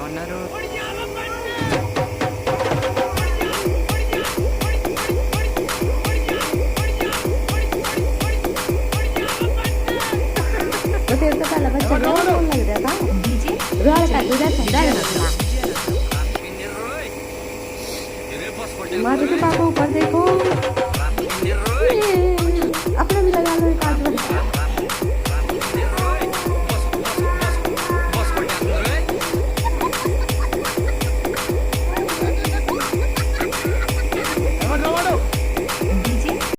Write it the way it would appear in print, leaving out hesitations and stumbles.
तो तेरे से पहला बच्चा क्या फोन लग रहा था रोल का तुझे ठंडा लगा माँ के पापा ऊपर देखो अपना भी लगा